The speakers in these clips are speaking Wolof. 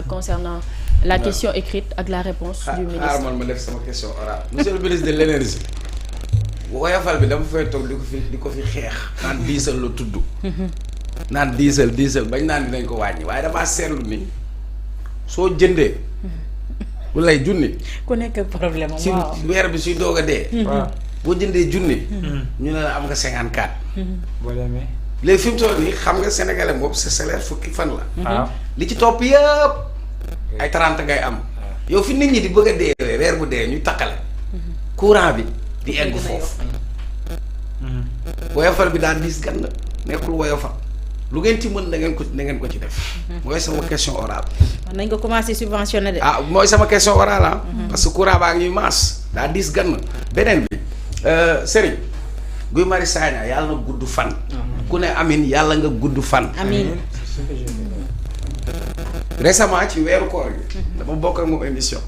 Concernant la question écrite ak la réponse du ministre. man ma def sama question orale. Monsieur le ministre de l'énergie woyofal bi dama fay toog di ko fi xeex naan diisal la tudd naan diisal bañ naan dinañ ko wàññi waaye damaa seetlu ni soo jëndee bu lay junni ku nekk problème am ci weer bi suy doog a dee boo jëndee junni ñu ne la am nga 54 boo demee léegi fi mu toll nii xam nga sénégalais boobu sa salaire fukki fan la li ci topp yëpp ay 30 ngay am yow fi nit ñi di bëgg a dee weer bu dee ñu takkale courant bi di egg foofu woyofal bi daal diis gan nekkul woyofal lu ngeen ci mën na ngeen ko ci def mooy sama question orale nañ ko commencé subventionné de mooy sama question orale parce que courant baa ngi ñuy maas daa diis gan beneen bi Serigne Guy Marius Sagna yàlla na gudd fan ku ne amin yàlla nga gudd fan amin récemment ci weeru koor gi dama bokk ak moom émission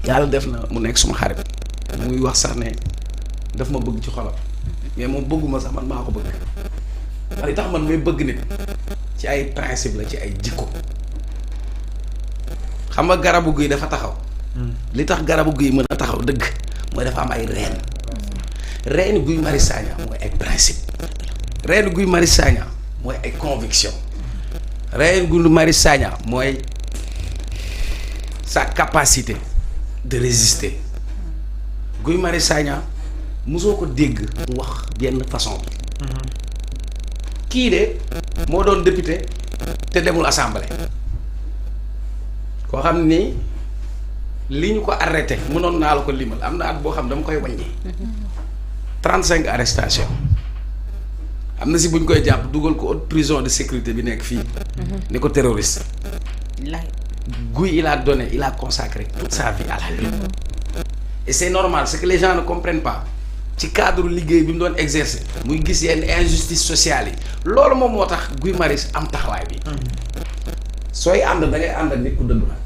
yàlla def na mu nekk suma xarit muy wax sax ne daf ma bëgg ci xolam mais moom bëgguma sax man maa ko bëgg man li tax man may bëgg nit ci ay principe la ci ay jikko xam nga garabu guy dafa taxaw li tax garabu guy mën a taxaw dëgg mooy dafa am ay reen Guy Marius Sagna mooy ay principe reen Guy Marius Sagna mooy ay conviction reen Guy Marius Sagna mooy sa capacité de résister Guy Marius Sagna mosoo ko dégg mu wax benn façon bi kii de moo doon député te demul assemblée koo xam ni li ñu ko arrêté mënoon naa la ko limal am na at boo xam dama koy wàññi 35 arrestations am na si bu ñu koy jàpp dugal ko haute prison de sécurité bi nekk fii ni ko terroriste Guy il a consacré toute sa vie à la lutte et c'est normal ce que les gens ne comprennent pas ci cadre liggéey bi mu doon exercer muy gis yenn injustice sociale yi loolu moom moo tax Guy Marius am taxawaay bi sooy ànd da ngay ànd ak nit ku dëgg la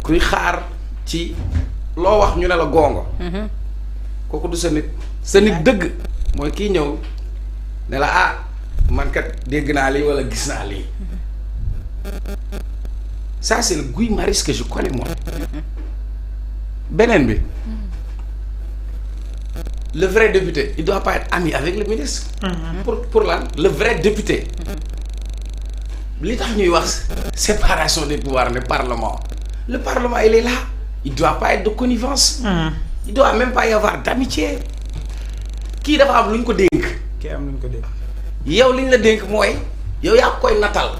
kuy xaar ci loo wax ñu ne la gongo kooku du sa nit dëgg mooy kii ñëw ne la man kat dégg naa lii wala gis naa lii ça c'est le Guy Marius que je connais moi beneen bi le vrai député il doit pas être ami avec le ministre pour lan le vrai député li tax ñuy wax séparation des pouvoirs le parlement il est là il doit pas être de connivence il doit même pas y avoir d'amitié kii dafa am lu ñu ko dénk yow li ñu la dénk mooy yow yaa koy natal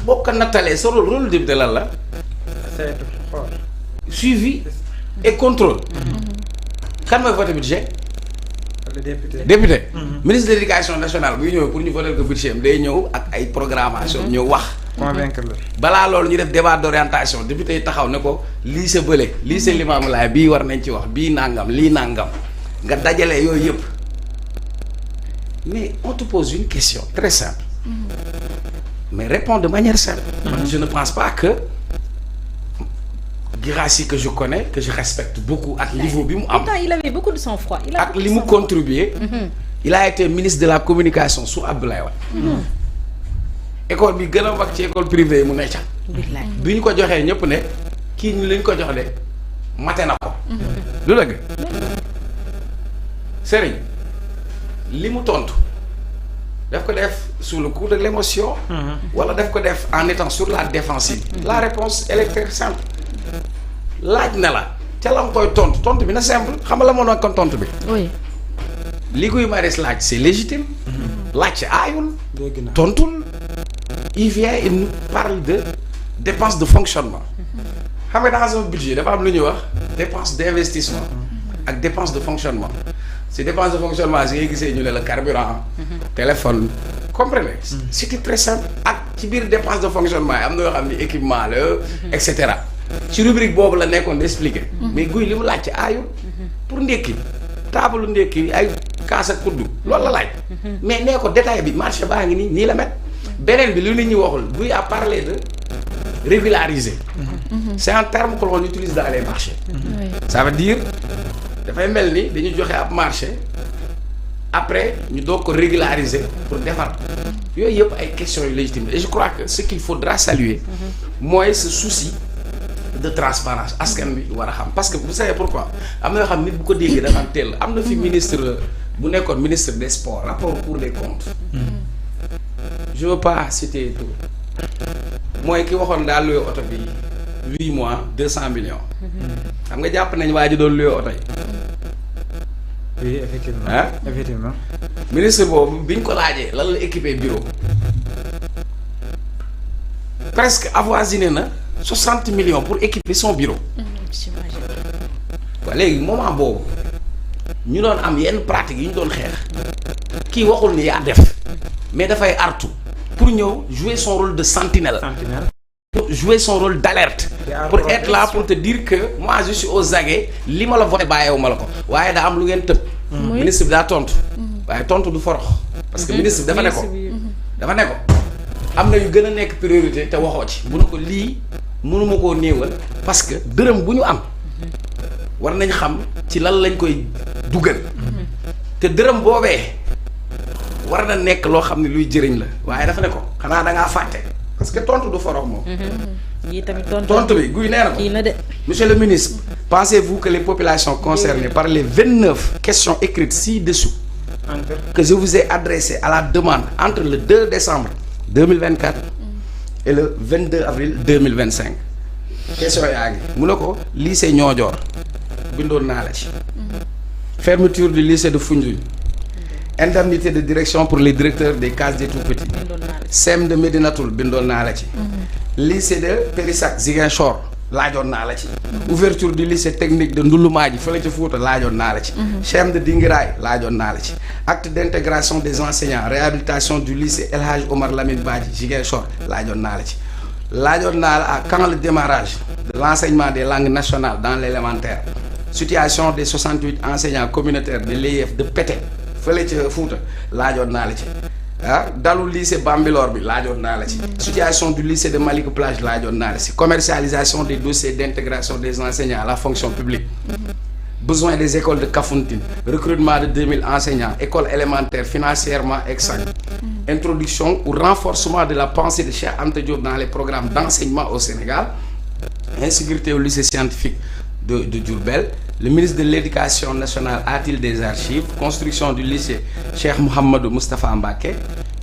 boo ko natalee sa rôle député lan la suivi et contrôle kan mooy voté budget le député ministre de l'éducation nationale buy ñëw pour ñu voter ko budget am day ñëw ak ay programmation ñëw wax convaincre la balaa loolu ñu def débat d'orientation député yi taxaw ne ko lii sa bële lii sa Limamoulaye bii war nañ ci wax bii nangam lii nangam nga dajale yooyu yëpp mais on te pose une question très simple mais réponds de manière simple je ne pense pas que Guirassy que je connais que je respecte beaucoup ak niveau bi mu am il avait beaucoup de sang-froid ak li mu contribué il a été ministre de la communication sous Abdoulaye Wade école bi gën a mag ci école privée yi mu ne ca bi ñu ko joxee ñëpp ne kii ñu leen ko jox de mate na ko lu dëgg Serigne li mu tontu daf ko def sous le coup de l'émotion wala daf ko def en étant sur la défensive la réponse elle est très simple laaj na la ca la nga koy tontu bi na simple xam nga la moo doon kon tontu bi oui li Guy Marius laaj c'est légitime laaj ci aayul tontul il vient il nous parle de dépenses de fonctionnement xam nga dans un budget dafa am lu ñuy wax dépenses d'investissement ak dépenses de fonctionnement si dépenses de fonctionnement si ngay gisee ñu ne la carburant téléphone comprenez c'était très simple ak ci biir dépenses de fonctionnement yi am na yoo xam ni équipement la et cetera ci rubrique boobu la nekkoon d'expliquer mais Guy li mu laaj ci aayul pour ndékki taabalu ndékki ay kaas ak kuddu loolu la laaj mais nee ko détail bi marché baa ngi nii la met beneen bi lu nit ñi waxul Guy a parlé de régulariser c'est un terme que l'on utilise dans les marchés ça veut dire dafay mel ni dañu joxe ab marché après ñu doog ko régulariser pour defar yooyu yëpp ay questions yu légitimes et je crois que ce qu'il faudra saluer mooy ce souci de transparence askan bi war a xam parce que vous savez pourquoi am na yoo xam nit bu ko déggee dafa am teel am na fi ministre bu nekkoon ministre des sports rapport Cour des comptes je veux pas citer tout mooy ki waxoon daal loué oto bi 8 mois 200 millions xam nga jàpp nañ waa ji doon loué oto yi. oui effectivement ah effectivement. ministre boobu biñ ko laajee lan la équipé bureau presque avoisiné na 60 millions pour équiper son bureau. waaw léegi moment boobu ñu doon am yenn pratique yi ñu doon xeex kii waxul ni yaa def mais dafay artu pour ñëw jouer son rôle de sentinelle. Jouer son rôle d'alerte pour être là pour te dire que moi je suis aux aguets li ma la voté bàyyeewu ma la ko waaye daa am lu ngeen tëb. ministre bi daa tontu. waaye tontu du forox. parce que ministre bi dafa ne ko am na yu gën a nekk priorité te waxoo ci bu ne ko lii mënuma koo néewal parce que dërëm bu ñu am war nañ xam ci lan lañ koy dugal te dërëm boobee war na nekk loo xam ne luy jëriñ la waaye dafa ne ko xanaa da ngaa fàtte. parce que tontu du forox moom. yii tamit tontu bi guy nee na ko. monsieur le ministre. pensez-vous que les populations concernées par les 29 questions écrites ci-dessous que je vous ai adressées à la demande entre le 2 décembre 2024 et le 22 avril 2025 question yaa ngi mu ne ko lycée Niodior bindoon naa la ci. fermeture du lycée de Foundiougne. indemnité de direction pour les directeurs des cases des tout-petits. CEM de Médinatoul bindoon naa la ci. lycée de Périssac Ziguinchor laajoon naa la ci. ouverture du lycée technique de Ndouloumadji fële ca Fouta laajoon naa la ci. CEM de Dingiraay laajoon naa la ci. acte d'intégration des enseignants réhabilitation du lycée El Hadj Omar Lamine Badji Ziguinchor laajoon naa la ci. laajoon naa la à quand le démarrage de l'enseignement des langues nationales dans l'élémentaire situation des 68 enseignants communautaires de l'EIF de Pété fële ca Fouta laajoon naa la ci. dalu lycée Bambilor bi laajoon naa la ci. situation du lycée de Malick Plage laajoon naa la ci. commercialisation des dossiers d'intégration des enseignants à la fonction publique. besoin des écoles de Kafountine. recrutement de 2000 enseignants. école élémentaire financièrement exsangue. introduction ou renforcement de la pensée de Cheikh Anta Diop dans les programmes d'enseignement au Sénégal. insécurité au lycée scientifique de Diourbel. Le ministre de l'Éducation nationale a-t-il des archives? Construction du lycée Cheikh Mouhamadou Moustapha Mbacké.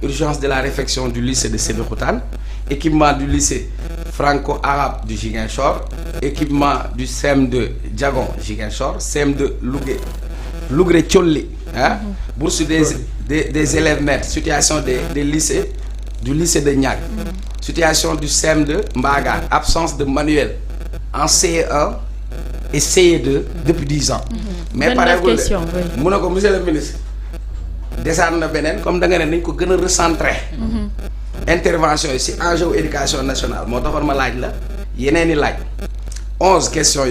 Urgence de la réfection du lycée de Sébikotane. Équipement du lycée franco-arabe du Ziguinchor. Équipement du CEM de Diagon Ziguinchor. CEM de Lougré Thiolly. Bourse des élèves maîtres. Situation des lycées du lycée de Niack. Situation du CEM de Mbaga. Absence de manuel en CE1 et CE2 depuis 10 ans. mais pareegul de mu ne ko monsieur le ministre desaan na beneen comme da nga ne nañ ko gën a recentrer. intervention yi si enjeu éducation nationale moo taxoon ma laaj la yeneen i laaj 11 questions